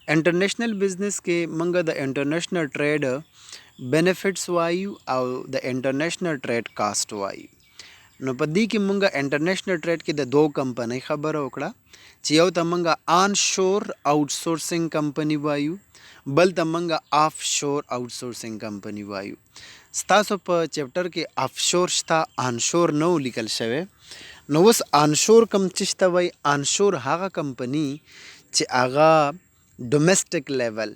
انټرنیشنل بزنس کې منګه د انټرنیشنل ټریډ بینیفټس وایو او د انټرنیشنل ټریډ کاست وایو. نو په دې کې مونږه انټرنیشنل ټریډ کې د دوه کمپنۍ خبره وکړه چې یو ته مونږه آن شور آوټ سورسینګ کمپنی وایو، بل ته مونږه آف شور آوټ سورسینګ کمپنی وایو. ستاسو په چپټر کې آف شور شته، آن شور نو لیکل شوی. نو اوس آن شور کم څه ته وایي؟ آن شور هغه کمپنی چې هغه ډومېسټک لیول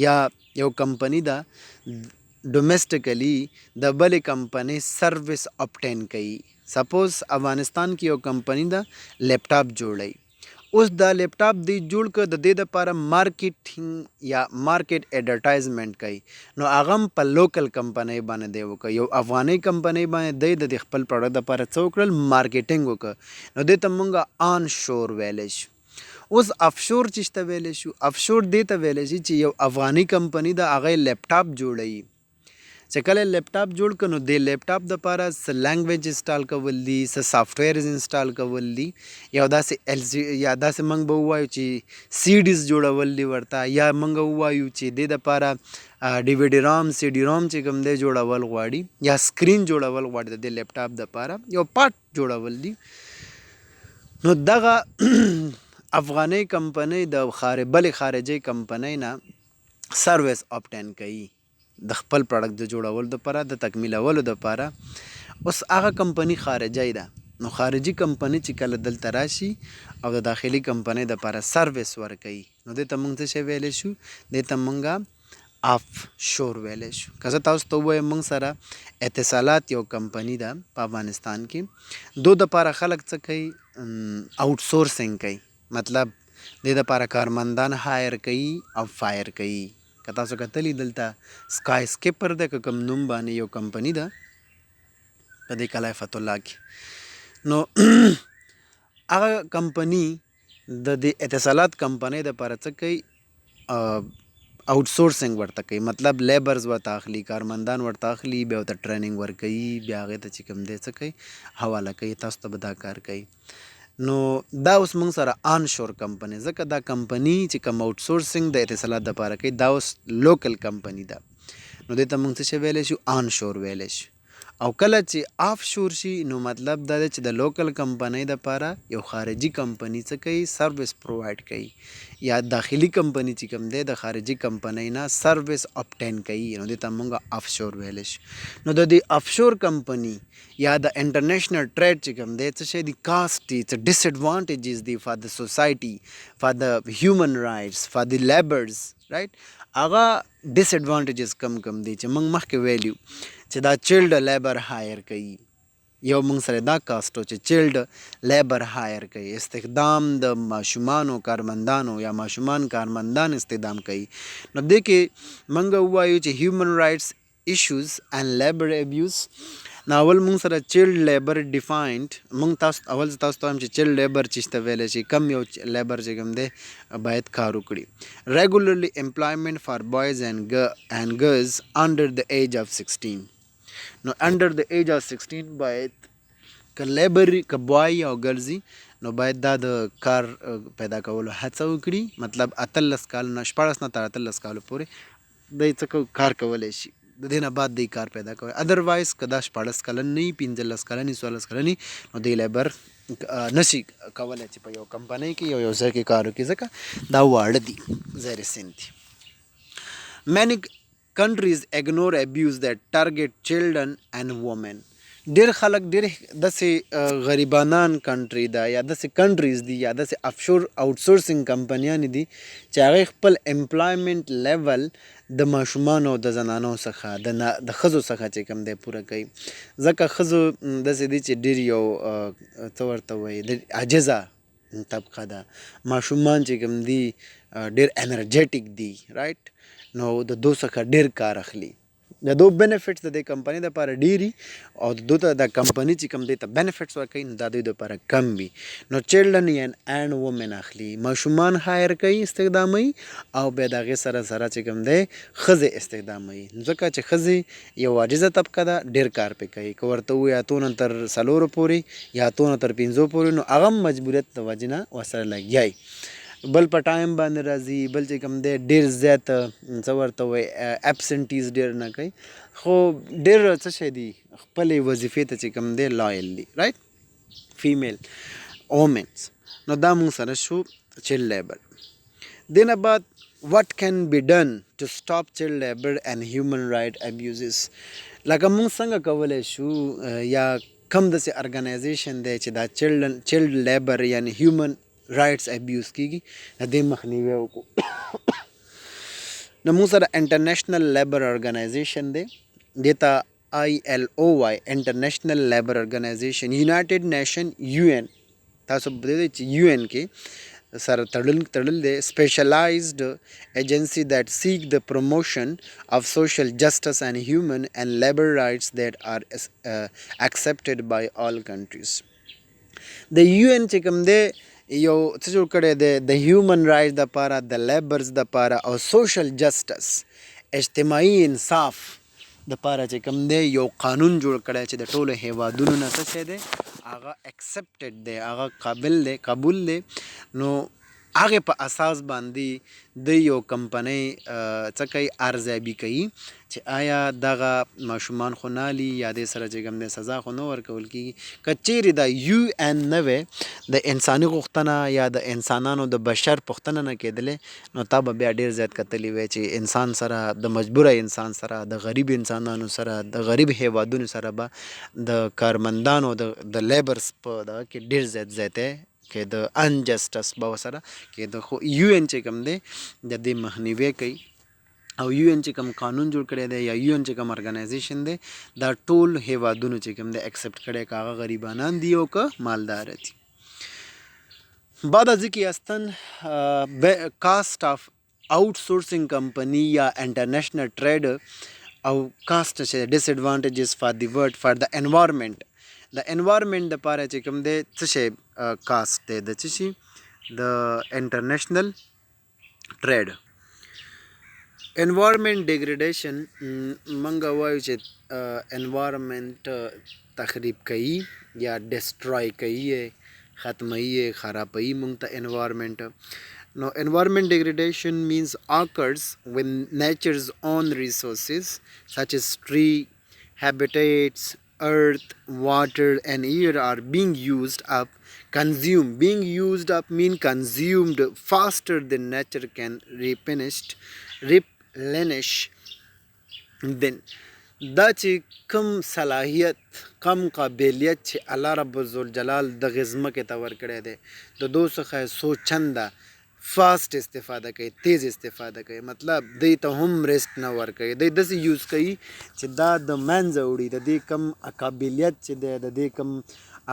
یا یو کمپنی ده ډومېسټیکلی د بلې کمپنۍ سروس obtain کوي. سپوز افغانستان کې یو کمپنی ده لیپټاپ جوړوي. اوس دا لیپټاپ دی جوړ کړ د دې دپاره مارکیټینګ یا مارکیټ ایډورټایزمنټ کوي. نو هغه هم په لوکل کمپنۍ باندې دی وکړه، یو افغاني کمپنۍ باندې دی د خپل پروډکټ دپاره څه وکړل؟ مارکیټینګ وکړه. نو دې ته مونږه آن شور ویلی شو. اوس افشور چې ته ویلی شو، افشور دې ته ویلی شي چې یو افغاني کمپنی ده هغه لیپټاپ جوړوي. چې کله لیپټاپ جوړ کړه نو د لیپټاپ دپاره څه لینګویج انسټال کول دي، څه سافټویرز انسټال کول دي، یا داسې موږ به ووایو چې سی ډیز جوړول دي ورته، یا موږ ووایو چې دې دپاره ډي وي ډي رام سی ډي رام چې کوم دی جوړول غواړي، یا سکرین جوړول غواړي د دې لیپټاپ دپاره یو پارټ جوړول دي. نو دغه افغاني کمپنۍ د بلې خارجي کمپنۍ نه سروس obtain کوي د خپل پروډکټ د جوړولو دپاره، د تکمیلولو دپاره. اوس هغه کمپنی خارجی ده. نو خارجي کمپنی چې کله دلته راشي او د داخلي کمپنۍ دپاره سروس ورکوي نو دې ته موږ څه شی ویلی شو؟ دې ته موږ آف شور ویلی شو. که زه تاسو ته ووایم موږ سره اتصالات یو کمپنی ده په افغانستان کې، دو دپاره خلک څه کوي؟ آوټ سورسینګ کوي. مطلب دې دپاره کارمندان هایر کوي او فایر کوي. که تاسو کتلی دلته سکای سکیپر ده که کوم نوم باندې یو کمپنی ده په دې کلای فتح الله کې. نو هغه کمپنی د دې اتصالات کمپنۍ دپاره څه کوي؟ آوټ سورسینګ ورته کوي. مطلب لیبرز ورته اخلي، کارمندان ورته اخلي، بیا ورته ټریننګ ورکوي، بیا هغې ته چې کوم دی څه کوي؟ حواله کوي، تاسو ته به دا کار کوي. نو دا اوس موږ سره آن شور کمپنی، ځکه دا کمپنی چې کوم آوټ سورسینګ د اتصالات دپاره کوي دا اوس لوکل کمپنی ده. نو دې ته موږ څه شی ویلی شو؟ آن شور ویلی شو. او کله چې آف شور شي نو مطلب دا دی چې د لوکل کمپنۍ دپاره یو خارجي کمپنی څه کوي؟ سروس پرووایډ کوي، یا داخلي کمپنی چې کوم دی د خارجي کمپنۍ نه سروس obtain کوي. نو دې ته موږ آف شور ویلی شو. نو د دې آف شور کمپنی یا د انټرنیشنل ټریډ چې کوم دی څه شی دی؟ کاسټ دی، څه ډس ایډوانټیجز دی فار د سوسایټي، فار د هیومن رایټس، فار د لیبرز، رایټ. هغه ډس ایډوانټیجز کم دی چې موږ مخکې ویلیو چې دا چیلډ لیبر هایر کوي. یو موږ سره دا کاسټ چې چیلډ لیبر هایر کوي، استخدام د ماشومانو کارمندانو یا ماشومان کارمندان استخدام کوي. نو دې کې موږ ووایو چې هیومن رایټس ایشوز اینڈ لیبر ابیوز. نو اول موږ سره چیلډ لیبر ډیفاینډ، موږ تاسو ته وایم چې چیلډ لیبر چې ته ویلی شي کم یو لیبر چې کوم دی باید کار وکړي. ریګولرلی امپلایمنٹ فار بوایز اینڈ گرلز انډر د ایج آف 16. نو انډر د ایج آف 16 باید که لیبر که بوای او ګرلزي نو باید دا د کار پیدا کولو هڅه وکړي. مطلب 18 کال نه 14 نه تر 18 کالو پورې دی څه کار کولی شي، د دې نه بعد دی کار پیدا کوي. ادروایز که دا 14 کلن نه وي، 15 کلن 14 کلن نو دی لیبر نشي کولی چې په یو کمپنۍ کې یو ځای کې کار وکړي، ځکه دا واړه دي، زیر سن دي. Many countries ignore abuse that target children and women. ډېر خلک ډېر داسې غریبانان کنټري ده یا داسې کنټریز دي یا داسې افشور آوټ سورسینګ کمپنیانې دي چې هغې خپل امپلایمنټ لیول د ماشومانو او د زنانو څخه د ښځو څخه چې کوم دی پوره کوي. ځکه ښځو داسې دي چې ډېر یو څه ورته وایي د عاجزه طبقه ده، ماشومان چې کوم دي ډېر انرجیټک دي، رایټ. نو د دو څخه ډېر کار اخلي. د دو بینیفټس د دې کمپنۍ دپاره ډېري او د دو ته د کمپنۍ چې کوم دی ته بینیفټس ورکوي نو دا دوی دپاره کم وي. نو چیلډرن اینډ وومن اخلي، ماشومان هایر کوي، استخداموي، او بیا د هغې سره سره چې کوم دی ښځې استخداموي. ځکه چې ښځې یو عاجزه طبقه ده، ډېر کار پرې کوي. که ورته ووایي اتو نه تر 4 پورې یا اتو نه تر 5 پورې نو هغه هم مجبوریت د وجې نه ورسره لګیا وي. بل په ټایم باندې راځي، بل چې کوم دی ډېر زیات څه ورته وایي اپسنټیز ډېر نه کوي، خو ډېر څه شی دي خپلې وظیفې ته چې کوم دی لایل دي رایټ فیمیل وومنس. نو دا مونږ سره شو چیلډ لیبر. دینه بعد what can be done to stop child labor and human right abuses. لکه مونږ څنګه کولی شو یا کم داسې ارګنایزیشن دی چې دا چیلډ لیبر یعنی هیومن رایټس ابیوز کیږي د دې مخنیوی وکړو. نو مونږ سره انټرنیشنل لیبر ارګنایزیشن دی، دې ته ILO انټرنیشنل لیبر ارګنایزیشن، یونایټډ نیشن UN، تاسو په دې چې UN کې سره تړل دی، specialized agency that seek the promotion of social justice and human and labor rights that are accepted by all countries. د UN چې کوم دی یو څه جوړ کړی دی د هیومن رایټس دپاره، د لیبرز دپاره او سوشل جسټس اجتماعي انصاف دپاره چې کوم دی یو قانون جوړ کړی چې د ټولو هیوادونو نه څه شی دی هغه اکسپټډ دی، هغه قبول دی. نو هغې په اساس باندې د یو کمپنۍ څه کوي ارزیابي کوي چې آیا دغه ماشومان خو نالي یا دې سره چې کوم دی سزا خو نه ورکول کېږي. که چیرې دا UN نه وی د انساني غوښتنه یا د انسانانو د بشر پوښتنه نه کېدلې نو تا به بیا ډېر زیات کتلی وی چې انسان سره د مجبوره انسان سره د غریب انسانانو سره د غریب هیوادونو سره به د کارمندانو د لیبرز په دغه کې ډېر زیات زیاتی کې د انجسټس به ورسره کېده. خو UN چې کوم دی د دې مخنیوی کوي او UN چې کوم قانون جوړ کړی دی یا UN چې کوم ارګنایزیشن دی دا ټول هیوادونو چې کوم دی اکسپټ کړی، که هغه غریبانان دي او که مالدار دي. بعد از اینکه هستن کاست آف آوټسورسینګ کمپنی یا انټرنیشنل ټریډ او کاست چې ډیس ایډوانټیجز فار دی ورلډ فار د انوایرمنټ، د انوایرمنټ دپاره چې کوم دی څه شی کاست دی د څه شي د انټرنیشنل ټریډ. انوایرمنټ ډیګریډیشن منګه وایو چې انوایرمنټ تخریب کوي یا ډسټرای کوي، ختموي، خرابوي مونږ ته انوایرمنټ. نو environment degradation means occurs when nature's own resources such as tree, habitats, earth, water and air are being used up, consumed. Being used up mean consumed faster than nature can replenish. Then دا چې کم صلاحیت کم قابلیت چې الله رب الجلال د غزمکې ته ورکړی دی د دو څخه څو چنده فاسټ استفاده کوي، تیز استفاده کوي، مطلب دی ته هم ریسک نه ورکوي، دی داسې یوز کوي چې دا د منځه وړي د دې کم قابلیت چې دی د دې کم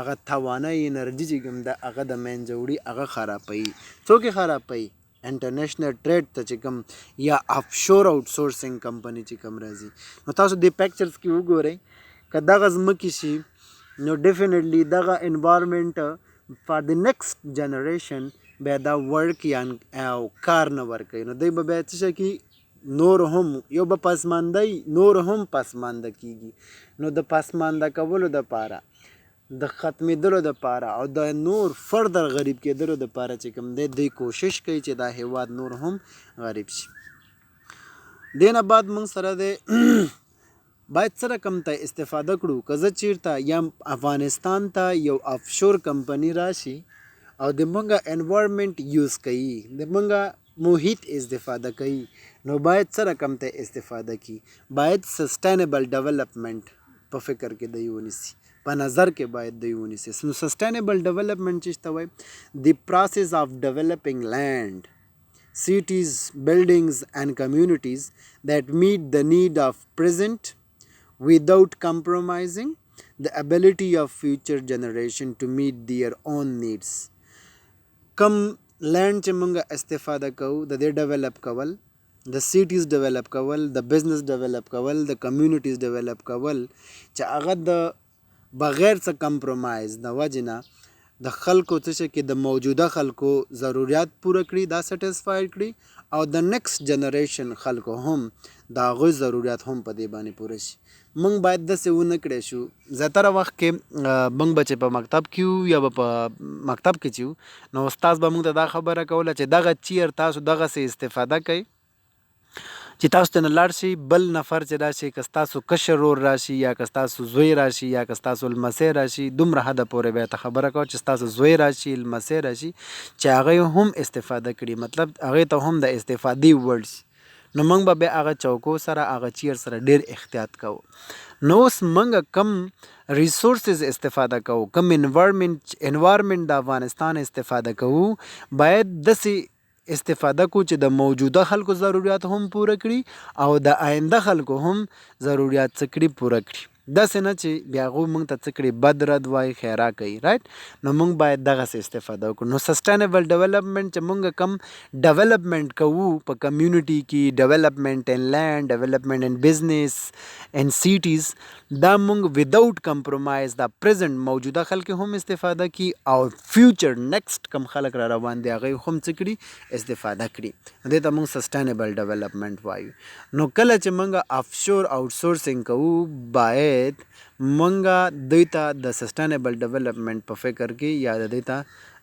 هغه توانایي انرژي چې کوم ده هغه د منځه وړي، هغه خرابوي. څوک یې خرابوي؟ انټرنیشنل ټریډ ته چې کوم یا افشور آوټسورسینګ کمپنی چې کوم راځي. نو تاسو د پیکچرز کې وګورئ که دغه ځمکې شي نو ډیفینیټلی دغه انوایرمنټ فار د نیکسټ جنریشن بیا دا ورک یا کار نه ورکوي، نو دوی به بیا څه شي کوي نور هم یو به پسماندهی نور هم پسمانده کیږي. نو د پسمانده کولو دپاره د ختمېدلو دپاره او د نور فردر غریب کېدلو دپاره چې کوم دی دوی کوشش کوي چې دا هیواد نور هم غریب شي. دې نه بعد موږ سره دی باید څه رقم ته استفاده کړو. که زه چیرته یا افغانستان ته یو افشور کمپنی راشي او د مونږه انوایرمنټ یوز کوي، د مونږه محیط استفاده کوي، نو باید څه رقم ته استفاده کوي؟ باید سسټینیبل ډیولپمنټ په فکر کې دی ونیسي، په نظر کې باید دی ونیسي. نو سسټینیبل ډیولپمنټ چې ته وایي د پروسیس آف ډیولپینګ لینډ cities, buildings and communities that meet the need of present without compromising the ability of future generation to meet their own needs. کم لینډ چې مونږ استفاده کوو د دې ډیولپ کول، د سیټیز ډیولپ کول، د بزنس ډیولپ کول، د کمیونټیز ډیولپ کول چې هغه د بغیر څه کمپرومایز د وجې نه د خلکو څه کې د موجوده خلکو ضرورت پوره کړي دا سټیسفاید کړي او د نیکسټ جنریشن خلکو هم د هغوی ضرورت هم په دې باندې پوره شي. موږ باید داسې ونه کړی شو زیاتره وخت کې موږ به چې په مکتب کې یو یا به په مکتب کې چې یو نو استاد به موږ ته دا خبره کوله چې دغه چیر تاسو دغسې استفاده کوئ چې تاسو ته نه لاړ شي بل نفر چې راشي که ستاسو کشر ورور راشي یا که ستاسو زوی راشي یا که ستاسو لمسی راشي دومره حده پورې به یې ته خبره کوه چې ستاسو زوی راشي لمسی راشي چې هغه هم استفاده کړي مطلب هغې ته هم د استفادې وړ شي. نو موږ به بیا هغه چوکو سره هغه چیر سره ډېر احتیاط کوو. نو اوس موږ کم ریسورسز استفاده کوو کم انوایرمنټ د افغانستان استفاده کوو باید داسې استفاده کو چې د موجوده خلکو ضرورت هم پوره کړي او د آینده خلکو هم ضرورت څه کړي پوره کړي. داسې نه چې بیا هغوی موږ ته څه کړي بد رد وایي خیرا کوي رایټ. نو موږ باید دغسې استفاده وکړو. نو سسټینیبل ډیولپمنټ چې موږ کم ډیولپمنټ کوو په کمیونټي کې ډیولپمنټ ان لینډ ډیولپمنټ ان بزنس ان سیټیز دا موږ وداوټ کمپرومایز دا پریزنټ موجوده خلک هم استفاده کړي او فیوچر نیکسټ کم خلک را روان دي هغوی هم څه کړي استفاده کړي. دې ته موږ سسټینیبل ډیولپمنټ وایو. نو کله چې موږ آفشور آوټ سورسینګ کوو باید منګه دوی ته د سسټینیبل ډیولپمنټ په فکر کې یا د دوی ته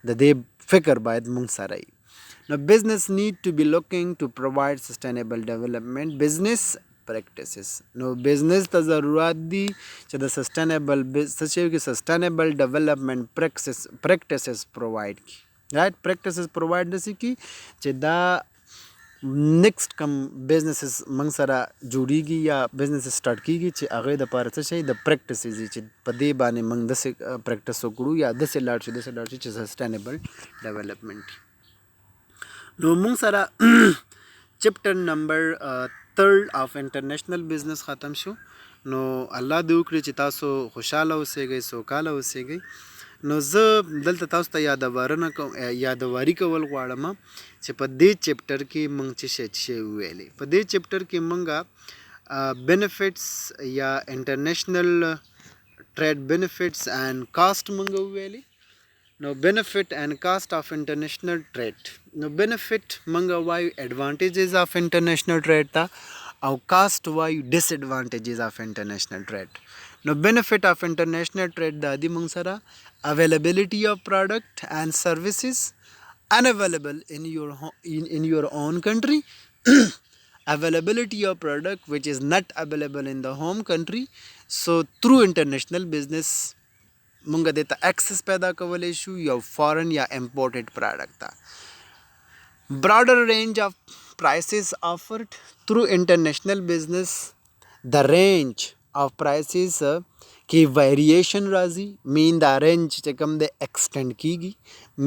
د دې فکر باید مونږ سره وي. نو بزنس نیډ ټو بی لوکینګ ټو پرووایډ سسټینیبل ډیولپمنټ بزنس پریکټسز. نو بزنس ته ضرورت دي چې د سسټینیبل څه شی کې سسټینیبل ډیولپمنټ پریکټسز پرووایډ کړي رایټ. پریکټسز پرووایډ داسې کړي چې دا نیکسټ کم بزنسز موږ سره جوړیږي یا بزنسز سټارټ کیږي چې هغې دپاره څه شی د پریکټسز چې په دې باندې موږ داسې پریکټس وکړو یا داسې لاړ شو چې سسټینیبل ډیولپمنټ. نو موږ سره چپټر نمبر 3 اف انټرنیشنل بزنس ختم شو. نو الله دې وکړي چې تاسو خوشحاله اوسئ سوکاله اوسئ. نو زه دلته تاسو ته یادواري کول غواړم چې په دې چپټر کې موږ څه شی وویلې. په دې چپټر کې موږ بینیفټس یا انټرنیشنل ټریډ بینیفټس اینڈ کاسټ موږ وویلې. نو بینیفټ اینڈ کاسټ اف انټرنیشنل ټریډ. نو بینیفټ موږ وایو ایډوانټیجز اف انټرنیشنل ټریډ ته او کاسټ وایو ډس ایډوانټیجز اف انټرنیشنل ټریډ. نو بینیفټ اف انټرنیشنل ټریډ دا دی موږ سره availability of product and services unavailable in your own country availability of product which is not available in the home country. So through international business مونږ دې ته access پیدا کولی شو یو foreign یا imported product ته. broader range of prices offered through international business. the range of prices کې ویریشن راځي مین دا رینج چې کوم دی ایکسټینډ کیږي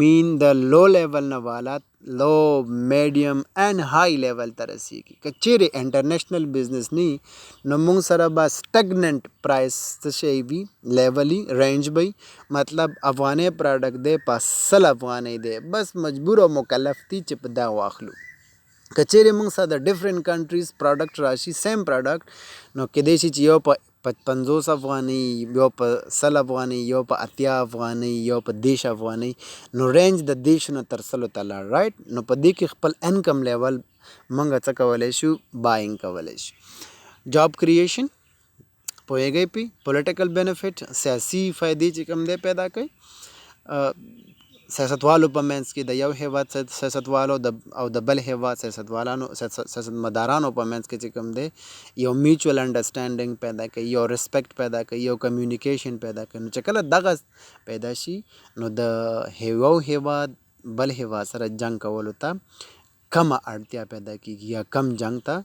مین د لو لیول نه والا لو میډیم اینڈ های لیول ته رسیږي. که چیرې انټرنیشنل بزنس نی نو موږ سره به سټګننټ پرایس څه شی وي لیولي رینج به مطلب افغاني پروډکټ دی په 100 افغانۍ دی بس مجبور او مکلف دي چې په دا واخلو. که چیرې موږ سره د ډفرنٹ کنټریز پروډکټ راشي سیم پروډکټ نو کیدای شي چې یو په 50 افغانۍ یو په 100 افغانۍ یو په 80 افغانۍ یو په 10 افغانۍ نو رینج د 10 نه تر 100 ته لاړ رایټ. نو په دې کې خپل انکم لیول موږ څه کولی شو بایینګ کولی شو. جاب کریشن پوهیږئ پی پولیټیکل بینیفټ سیاسي فایدې چې کوم دی پیدا کوي سیاستوالو په منځ کې د یو هیواد سیاستوالو او د بل هیواد سیاستمدارانو په منځ کې چې کوم دی یو میوچوال انډرسټینډینګ پیدا کوي یو ریسپیکټ پیدا کوي یو کمیونیکیشن پیدا کوي. نو چې کله دغه پیدا شي نو د یو هیواد بل هیواد سره جنګ کولو ته کمه اړتیا پیدا کیږي یا کم جنګ ته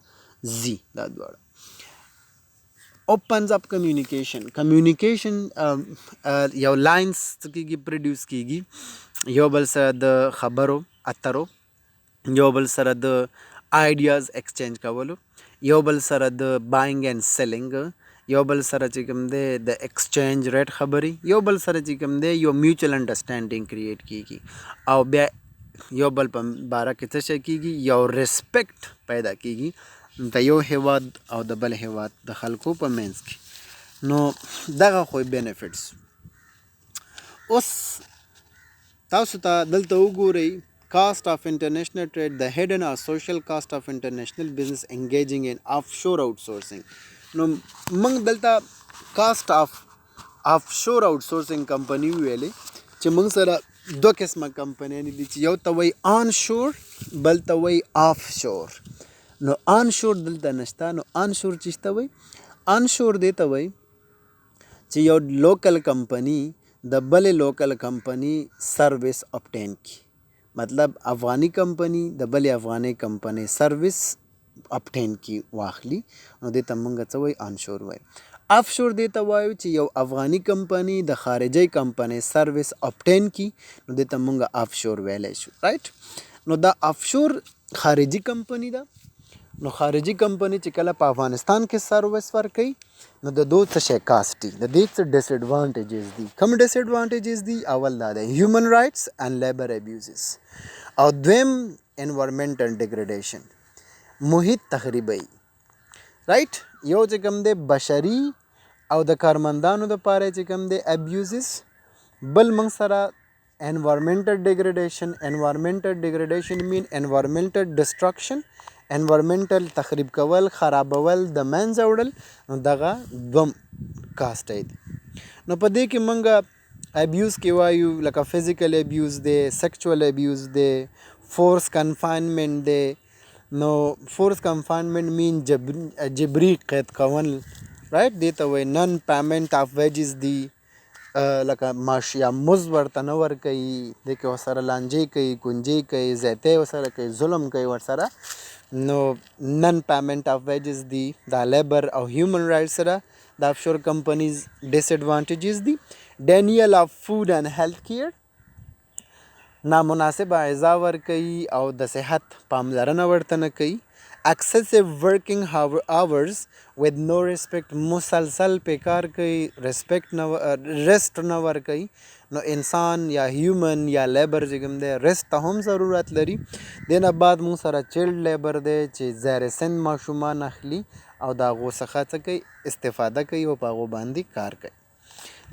ځي. دا دواړه opens up communication یو لاینز کیږي پروډیوس کیږي یو بل سره د خبرو اترو یو بل سره د آیډیاز ایکسچینج کولو یو بل سره د بایینګ اینڈ سیلینګ یو بل سره چې کوم دی د ایکسچینج ریټ خبرې یو بل سره چې کوم دی یو میوچوال انډرسټینډینګ کریټ کیږي او بیا یو بل په باره کې څه شی کیږي یو ریسپیکټ پیدا کیږي د یو هیواد او د بل هیواد د خلکو په منځ کې. نو دغه خو بینیفټس. اوس تاسو ته دلته وګورئ cost of international trade the hidden or social cost of international business engaging in offshore outsourcing نو موږ دلته cost of offshore outsourcing کمپنی ویلې چې موږ سره دوه قسمه کمپنیانې دي چې یو ته وایي آن شور بل ته وایي آف شور نو آن شور دلته نشته نو آن شور چې ته وایي آن شور دی ته وایي چې یو لوکل کمپنی د بلې لوکل کمپنی سروس اپټین کی مطلب افغانی کمپنی د بلې افغانی کمپنی سروس اپټین کی واخلي نو دې ته موږ څه وایي آن شور وایي آف شور دې ته وایو چې یو افغانی کمپنی د خارجي کمپنی سروس اپټین کی نو دې ته موږ آف شور ویلی شو رائټ نو دا آف شور خارجي کمپنی ده نو خارجي کمپنی چې کله په افغانستان کې سروس ورکوي نو د دو څه شی کاسټ دي د دې څه ډس ایډوانټیجز دي کوم ډس ایډوانټیجز دي اول دا د هیومن رایټس اینڈ لیبر ابیوزز او دویم انوایرمنټل ډیګریډیشن محیط تخریبي رائټ یو چې کوم دی بشري او د کارمندانو دپاره چې کوم دی ابیوزز بل موږ سره environmental degradation mean environmental destruction environmental تخریب کول خرابول د منځه وړل نو دغه دوم کاسټ دی نو په دې کې موږ ابیوز کې وایو لکه فزیکل ابیوز دی سیکچوال ابیوز دی فورس کنفاینمنٹ دی نو فورس کنفاینمنٹ مین جبري قید کول رائټ دې ته وایي نن پیمنٹ آف ویجز دی لکه معاش یا مزد ورته نه ورکوي دې کې ورسره لانجې کوي کونجې کوي زیاتی ورسره کوي ظلم کوي ورسره نو نن پیمنٹ آف ویجز دی دا لیبر او هیومن رایټ سره د افشور کمپنیز ډس ایډوانټیجز دي ډینیل آف فود اینڈ هیلث کیر نامناسب اعضا ورکوي او د صحت پاملرنه ورته نه کوي excessive working hours with no respect مسلسل په کار کوي ریسپیکټ نه ریسټ نه ورکوي نو انسان یا هیومن یا لیبر چې کوم دی ریسټ ته هم ضرورت لري دې نه بعد موږ سره چیلډ لیبر دی چې زیر سن ماشومان اخلي او د هغو څخه څه کوي استفاده کوي او په هغو باندې کار کوي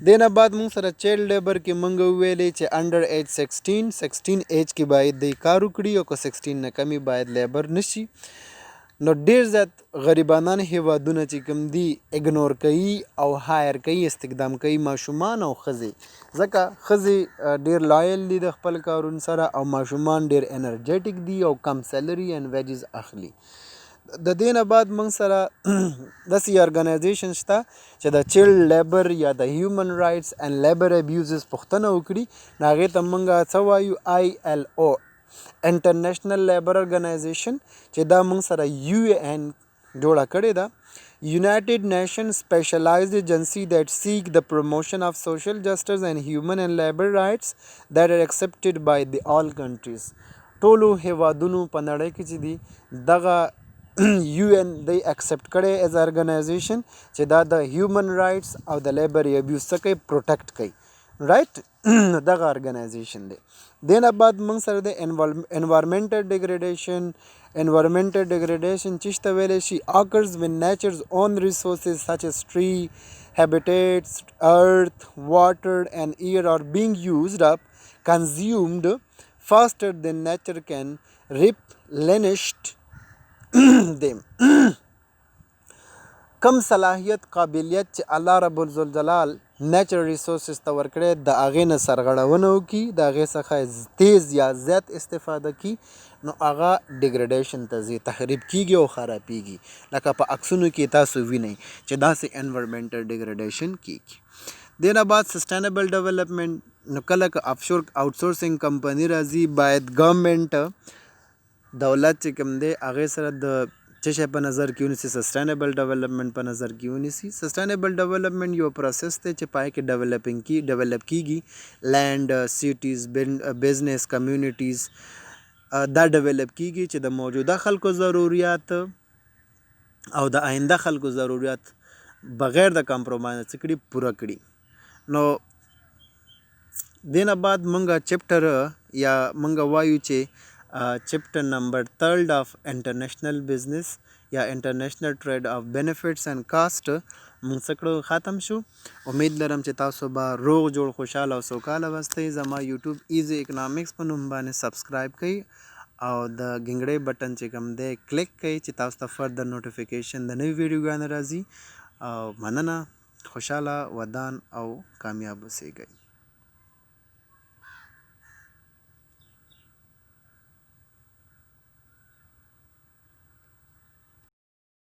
دې نه بعد موږ سره چیلډ لیبر کې موږ ویلې چې انډر ایج 16 ایج کې باید دی کار وکړي او که 16 نه کمی باید لیبر نشي نو ډیر زیات غریبانان هیوادونه چې کوم دي اګنور کوي او هایر کوي استخدام کوي ماشومان او ښځې ځکه ښځې ډیر لایل دي د خپل کارونو سره او ماشومان ډیر انرجیټک دي او کم سیلري اینډ ویجز اخلي د دې نه بعد موږ سره داسې ارګنایزیشن شته چې د چیلډ لیبر یا د هیومن رایټس اینډ لیبر ابیوزز پوښتنه وکړي نو هغې ته موږ څه وایو ILO انټرنیشنل لیبر ارګنایزیشن چې دا موږ سره UN جوړه کړې ده United Nations specialized agency that seek the promotion of social justice and human and labor rights that are accepted by the all countries ټولو هیوادونو په نړۍ کې چې دي دغه UN دی اکسپټ کړی ایز ارګنایزیشن چې دا د هیومن رایټس او د لیبر ابیوز څخه کوي پروټیکټ کوي رایټ دغه ارګنایزیشن دی دې نه بعد موږ سره د environmental degradation چې ته ویلی شي occurs when nature's own resources such as tree habitats earth water and air are being used up consumed faster than nature can replenish them کم صلاحیت قابلیت چې الله رب الجلال نیچرل ریسورسز ته ورکړی د هغې نه سرغړونه وکړي د هغې څخه تیز یا زیات استفاده کړي نو هغه ډیګریډیشن ته ځي تخریب کیږي او خرابیږي لکه په عکسونو کې تاسو وینئ چې داسې انوایرمنټل ډیګریډیشن کیږي دې نه بعد سسټینیبل ډیولپمنټ نو کله که افشور آوټسورسینګ کمپنی راځي باید ګورنمنټ دولت چې کوم دی هغې سره د څه شی په نظر کې ونیسي سسټینیبل ډیولپمنټ په نظر کې ونیسي سسټینیبل ډیولپمنټ یو پروسس دی چې پای کې ډیولپ کیږي لینډ سیټیز بزنس کمیونټیز دا ډیولپ کیږي چې د موجوده خلکو ضروریات او د آینده خلکو ضروریات بغیر د کمپرومایز څخه کړي پوره کړي نو دې نه بعد مونږ چپټر یا مونږ وایو چې chapter number 3 of international business या international trade of benefits and cost मूं सकड़ो ख़त्म शो। उम्मीद लरम چې تاسو به روغ جوړ خوشاله او سوکاله واستئ زما یوټیوب ایزی اکنامکس په نوم باندې سبسکرایب کړئ او د غنګړې بٹن چې کوم دی کلیک کړئ چې تاسو ته فردر نوټیفیکیشن د نوې ویډیوګانو راځي او مننه خوشاله ودان او کامیاب اوسئ.